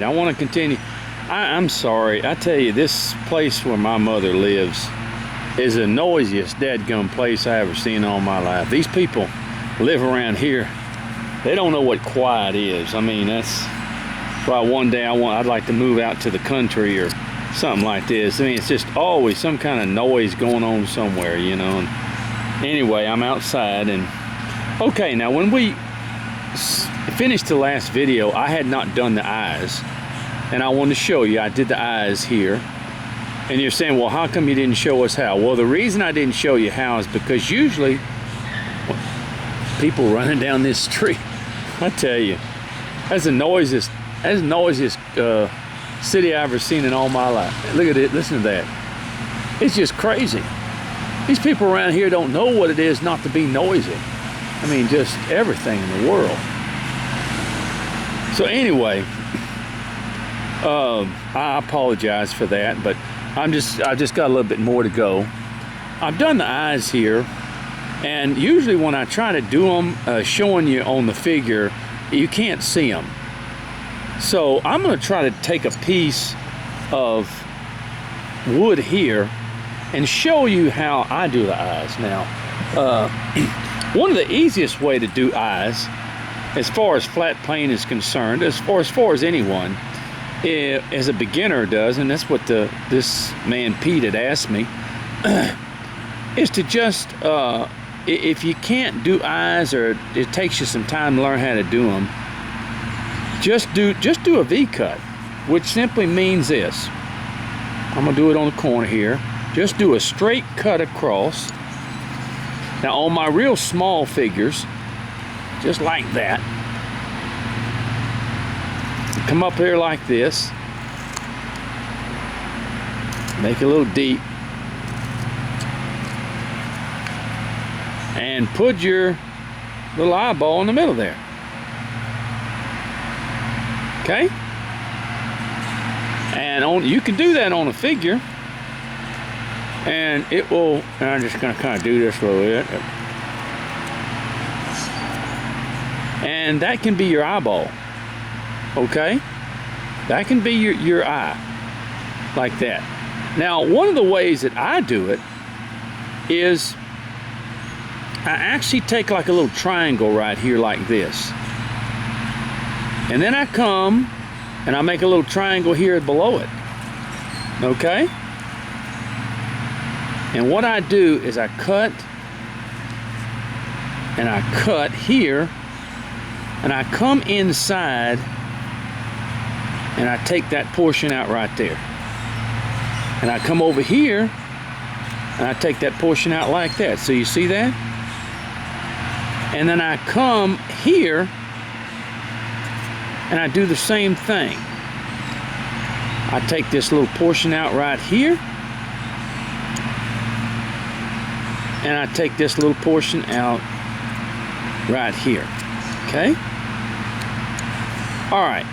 I want to continue. I'm sorry. I tell you, this place where my mother lives is the noisiest dadgum place I ever seen in all my life. These people live around here. They don't know what quiet is. I mean, that's why one day I'd like to move out to the country or something like this. I mean, it's just always some kind of noise going on somewhere, you know. And anyway, I'm outside, and okay, now when we finished the last video, I had not done the eyes, and I wanted to show you. I did the eyes here, and you're saying, well, how come you didn't show us how? Well, the reason I didn't show you how is because usually people running down this street, I tell you, that's the noisiest city I've ever seen in all my life. Look at it, listen to that. It's just crazy. These people around here don't know what it is not to be noisy. I mean, just everything in the world. So anyway, I apologize for that, but I just got a little bit more to go. I've done the eyes here, and usually when I try to do them, showing you on the figure, you can't see them. So I'm going to try to take a piece of wood here and show you how I do the eyes. Now, one of the easiest way to do eyes, as far as flat plane is concerned, as far as anyone, as a beginner does, and that's what this man Pete had asked me, is to just, if you can't do eyes, or it takes you some time to learn how to do them, just do a V-cut, which simply means this. I'm gonna do it on the corner here. Just do a straight cut across. Now on my real small figures, just like that, come up here like this, make it a little deep, and put your little eyeball in the middle there. Okay? And you can do that on a figure, and it will, and I'm just going to kind of do this a little bit, and that can be your eyeball. Okay? That can be your eye, like that. Now, one of the ways that I do it is I actually take like a little triangle right here like this, and then I come and I make a little triangle here below it. Okay? And what I do is I cut, and I cut here, and I come inside, and I take that portion out right there. And I come over here, and I take that portion out like that. So you see that? And then I come here, and I do the same thing. I take this little portion out right here, and I take this little portion out right here. Okay? All right.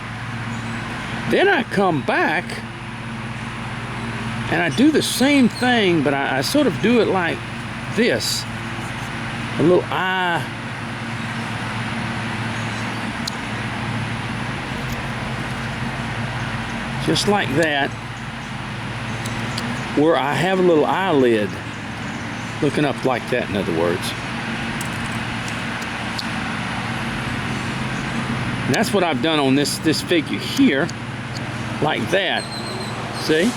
Then I come back, and I do the same thing, but I sort of do it like this. A little eye. Just like that, where I have a little eyelid looking up like that, in other words. And that's what I've done on this figure here, like that. See?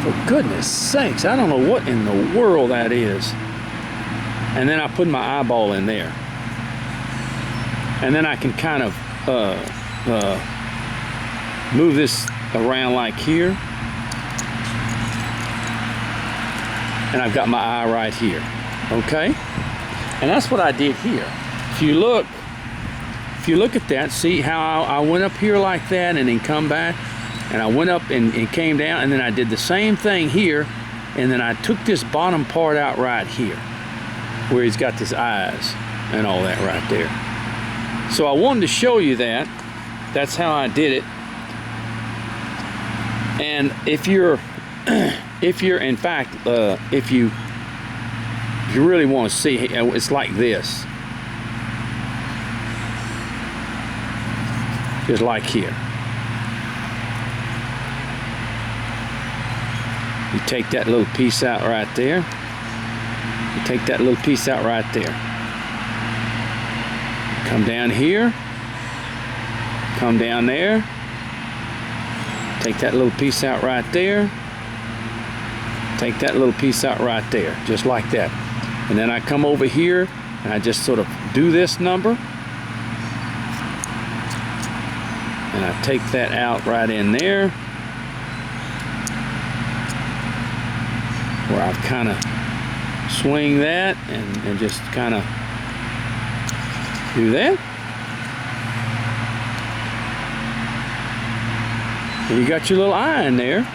For goodness sakes, I don't know what in the world that is. And then I put my eyeball in there. And then I can kind of move this around like here. And I've got my eye right here. Okay? And that's what I did here. If you look at that, see how I went up here like that and then come back, and I went up and came down, and then I did the same thing here, and then I took this bottom part out right here, where he's got his eyes and all that right there. So I wanted to show you that. That's how I did it. And if you're in fact, if you really want to see, it's like this. just like here. You take that little piece out right there. You take that little piece out right there. Come down here. Come down there. Take that little piece out right there. Take that little piece out right there, just like that. And then I come over here and I just sort of do this number. And I take that out right in there, where I've kind of swing that and just kind of do that. And you got your little eye in there.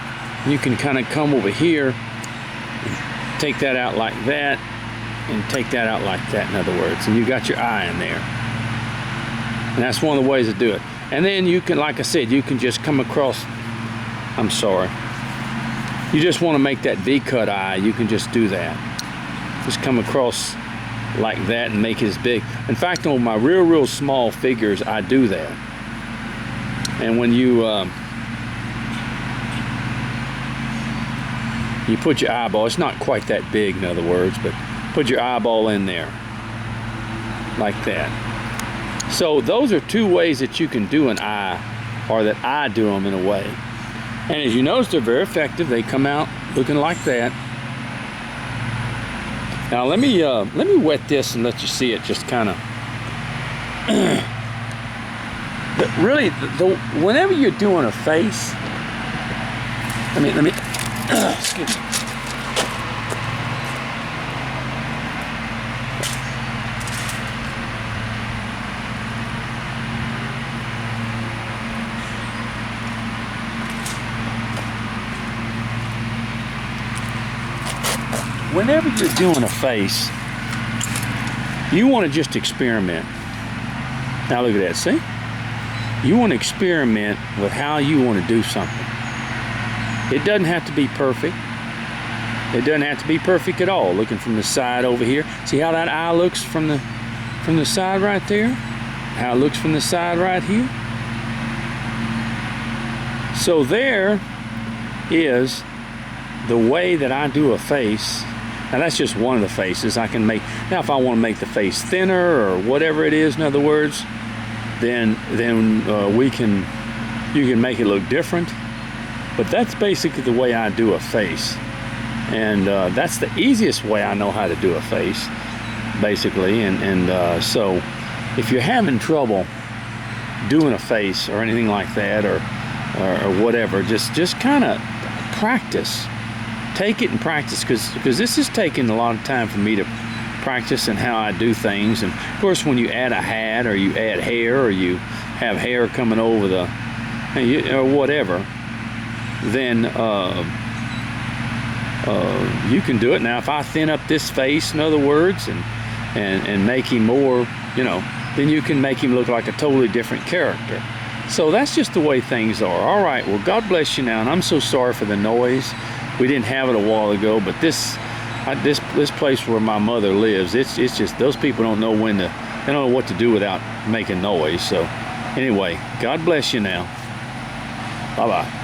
You can kind of come over here and take that out like that, and take that out like that, in other words. And you got your eye in there. And that's one of the ways to do it. And then you can, like I said, you can just come across, I'm sorry. You just want to make that V-cut eye, you can just do that. Just come across like that and make it as big. In fact, on my real small figures, I do that. And when you you put your eyeball, it's not quite that big, in other words, but put your eyeball in there like that. So those are two ways that you can do an eye, or that I do them in a way. And as you notice, they're very effective. They come out looking like that. Now let me wet this and let you see it just kind of. But really, whenever you're doing a face, let me excuse me. Whenever you're doing a face, you want to just experiment. Now look at that, see? You want to experiment with how you want to do something. It doesn't have to be perfect. It doesn't have to be perfect at all. Looking from the side over here. See how that eye looks from the side right there? How it looks from the side right here? So there is the way that I do a face. Now that's just one of the faces I can make. Now if I want to make the face thinner or whatever it is, in other words, then you can make it look different. But that's basically the way I do a face. And that's the easiest way I know how to do a face, basically. And so if you're having trouble doing a face or anything like that, or whatever, just kind of practice. Take it and practice, because this is taking a lot of time for me to practice and how I do things. And of course, when you add a hat, or you add hair, or you have hair coming over or whatever, then you can do it. Now, if I thin up this face, in other words, and make him more, then you can make him look like a totally different character. So that's just the way things are. All right, well, God bless you now, and I'm so sorry for the noise. We didn't have it a while ago, but this place where my mother lives, it's just, those people don't know they don't know what to do without making noise. So anyway, God bless you now. Bye-bye.